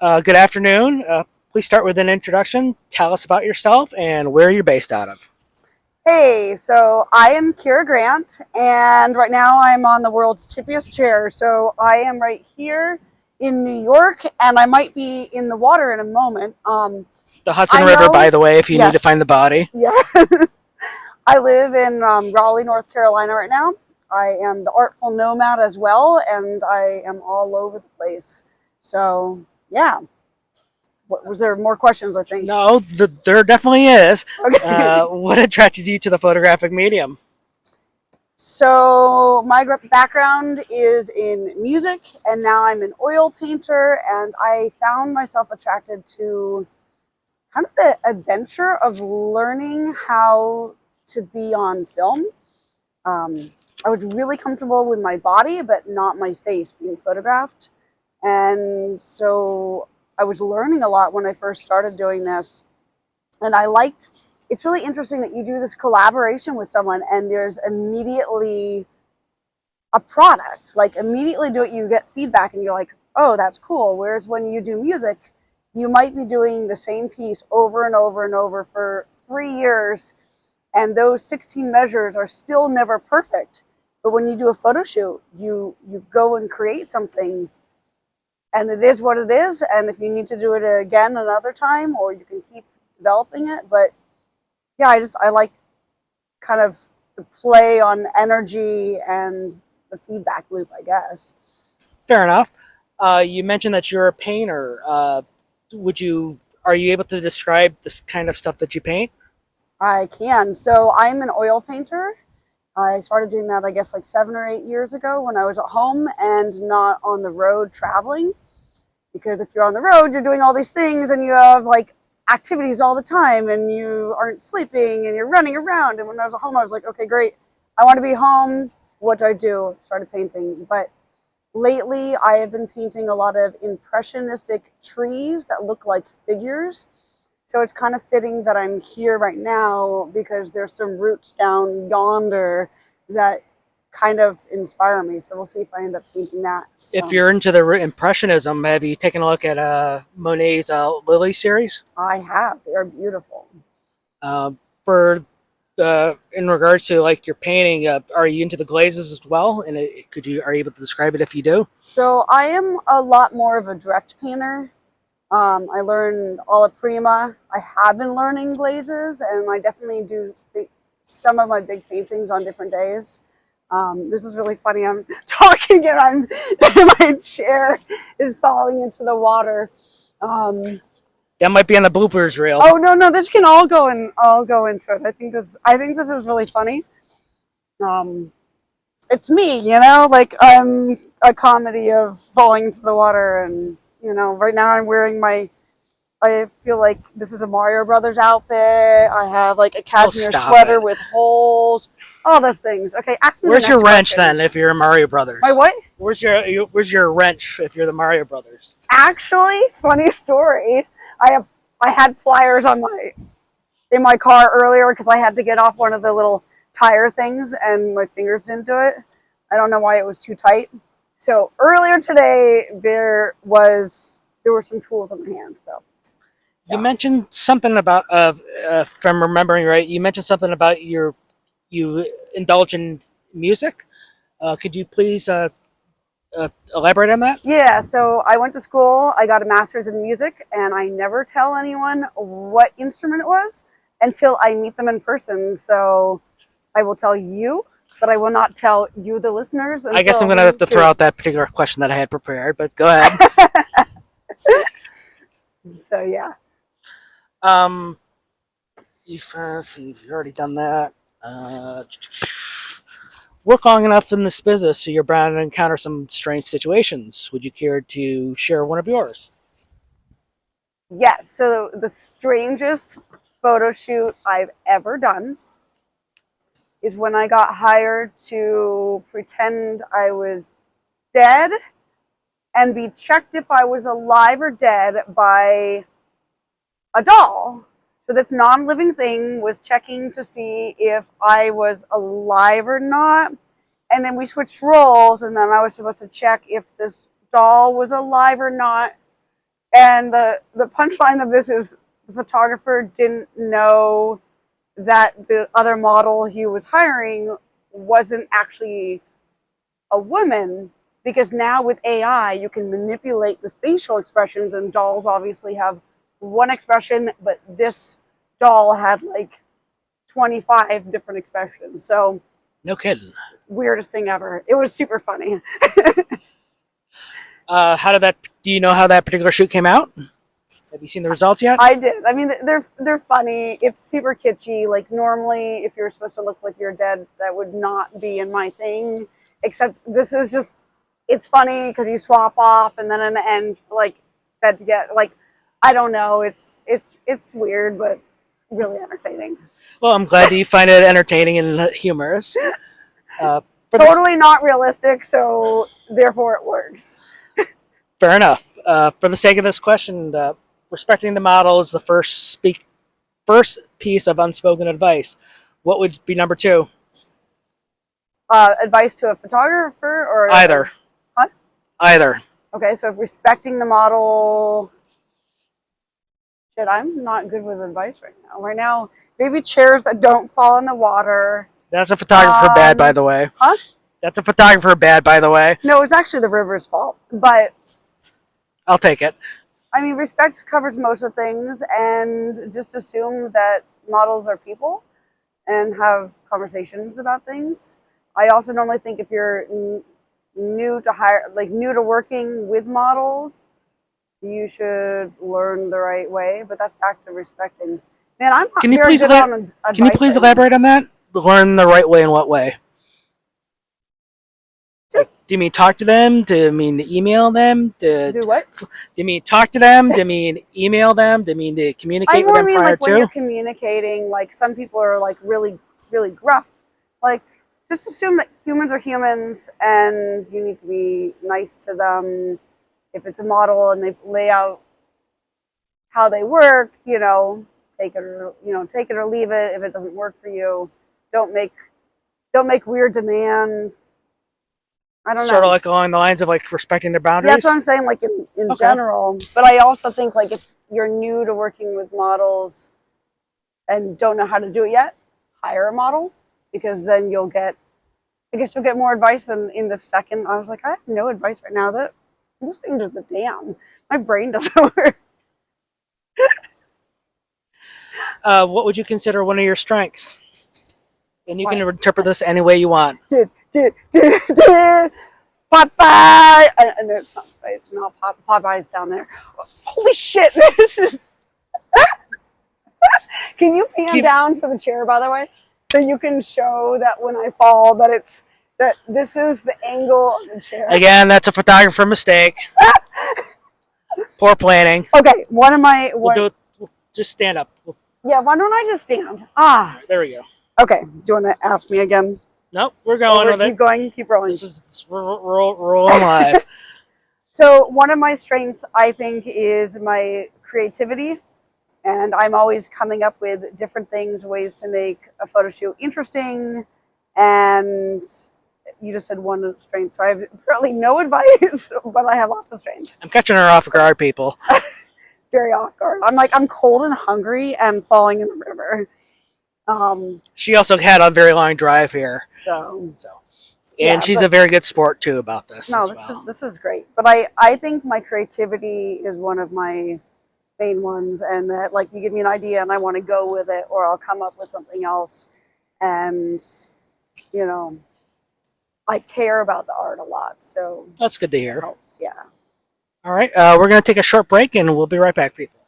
Good afternoon. Please start with an introduction. Tell us about yourself and where you're based out of. Hey, so I am Keira Grant, and right now I'm on the world's tippiest chair. So I am right here in New York, and I might be in the water in a moment. The Hudson I River, by know, the way, if you need to yes, find the body. yeah. I live in Raleigh, North Carolina right now. I am the artful nomad as well, and I am all over the place. So, yeah. Was there more questions, I think? No, there definitely is. Okay. What attracted you to the photographic medium? So my background is in music, and now I'm an oil painter, and I found myself attracted to kind of the adventure of learning how to be on film. I was really comfortable with my body, but not my face being photographed. And so I was learning a lot when I first started doing this. And I liked, it's really interesting that you do this collaboration with someone and there's immediately a product. Like immediately do it, you get feedback and you're like, oh, that's cool. Whereas when you do music, you might be doing the same piece over and over and over for 3 years, and those 16 measures are still never perfect. But when you do a photo shoot, you go and create something, and it is what it is. And if you need to do it again another time, or you can keep developing it. But yeah, I like kind of the play on energy and the feedback loop, I guess. Fair enough. You mentioned that you're a painter. Would you Are you able to describe this kind of stuff that you paint? I can. So I'm an oil painter. I started doing that, I guess, like 7 or 8 years ago when I was at home and not on the road traveling. Because if you're on the road, you're doing all these things and you have like activities all the time and you aren't sleeping and you're running around. And when I was at home, I was like, okay, great. I want to be home. What do I do? Started painting. But lately, I have been painting a lot of impressionistic trees that look like figures. So it's kind of fitting that I'm here right now because there's some roots down yonder that kind of inspire me. So we'll see if I end up painting that. If So you're into the Impressionism, have you taken a look at Monet's Lily series? I have. They are beautiful. For In regards to like your painting, are you into the glazes as well? And are you able to describe it if you do? So I am a lot more of a direct painter. I learned alla prima. I have been learning glazes, and I definitely do some of my big paintings on different days. This is really funny. I'm talking and my chair is falling into the water. That might be on the bloopers reel. Oh no, this can all go into it. I think this is really funny. Um, it's me, like I'm a comedy of falling into the water, and right now I'm wearing I feel like this is a Mario Brothers outfit. I have like a Oh, cashmere stop sweater it. with holes, all those things. Okay, ask me the Where's your next wrench question. then if you're Mario Brothers? My what? Where's your wrench if you're the Mario Brothers? Actually, funny story. I have I had pliers in my car earlier because I had to get off one of the little tire things and my fingers didn't do it. I don't know why it was too tight. So earlier today there were some tools in my hand. So You yeah. mentioned something about if I'm remembering right, you mentioned something about you indulge in music. Could you please elaborate on that? Yeah, so I went to school, I got a master's in music, and I never tell anyone what instrument it was until I meet them in person. So I will tell you, but I will not tell you, the listeners, I guess I'm until gonna we have to do throw out it. that particular question that I had prepared, but go ahead. So yeah. um, let's see, you've already done that. Work long enough in this business so you're bound to encounter some strange situations. Would you care to share one of yours? Yes, so the strangest photo shoot I've ever done is when I got hired to pretend I was dead and be checked if I was alive or dead by a doll. So this non-living thing was checking to see if I was alive or not. And then we switched roles, and then I was supposed to check if this doll was alive or not. And the punchline of this is the photographer didn't know that the other model he was hiring wasn't actually a woman, because now with AI you can manipulate the facial expressions, and dolls obviously have one expression, but this doll had like 25 different expressions. So No kidding. weirdest thing ever. It was super funny. How did that? Do you know how that particular shoot came out? Have you seen the results yet? I did. I mean, they're funny. It's super kitschy. Like normally, if you're supposed to look like you're dead, that would not be in my thing. Except this is just, it's funny because you swap off, and then in the end, like that to get like, I don't know. It's weird, but really entertaining. Well, I'm glad that you find it entertaining and humorous. For Totally not realistic, so therefore it works. Fair enough. For the sake of this question, respecting the model is the first piece of unspoken advice. What would be number two? Advice to a photographer or Either. What? Either. Okay, so if respecting the model. Shit, I'm not good with advice right now. Right now, maybe chairs that don't fall in the water. That's a photographer bad, by the way. Huh? That's a photographer bad, by the way. No, it's actually the river's fault. But I'll take it. I mean, respect covers most of things, and just assume that models are people and have conversations about things. I also normally think if you're new to working with models, you should learn the right way. But that's back to respecting. Man, I'm not Can you very please good on advice. Can you please elaborate on that? Learn the right way in what way? Just Do you mean talk to them? Do you mean email them? Do do what? you mean talk to them? Do you mean email them? Do you mean to I communicate with more them mean prior like when you're to? communicating, like some people are like really, really gruff. Like just assume that humans are humans and you need to be nice to them. If it's a model and they lay out how they work, take it or leave it. If it doesn't work for you, don't make weird demands. I don't Sort know. of like along the lines of like respecting their Yeah, boundaries. that's what I'm saying, like in Okay. general. But I also think like if you're new to working with models and don't know how to do it yet, hire a model, because then I guess you'll get more advice than in the second. I was like, I have no advice right now. That I'm listening to the damn. My brain doesn't work. What would you consider one of your strengths? And you can What? interpret this any way you want. Popeye. And it's not Popeye's down there. Holy shit! This is. Can you pan down to the chair, by the way, so you can show that when I fall, that this is the angle of the chair. Again, that's a photographer mistake. Poor planning. Okay, We'll do it. We'll just stand up. Yeah, why don't I just stand? There we go. Okay. Do you want to ask me again? Nope, we're going with Keep it. going, keep rolling. We're rolling live. So one of my strengths, I think, is my creativity. And I'm always coming up with different things, ways to make a photo shoot interesting. And you just said one strength, so I have apparently no advice, but I have lots of strengths. I'm catching her off guard, people. Very off guard. I'm cold and hungry and falling in the river. She also had a very long drive here. So And she's a very good sport too about this. No, this is great. But I think my creativity is one of my main ones, and that like you give me an idea and I want to go with it, or I'll come up with something else, and I care about the art a lot. So that's good to hear. helps, yeah. All right, we're going to take a short break and we'll be right back, people.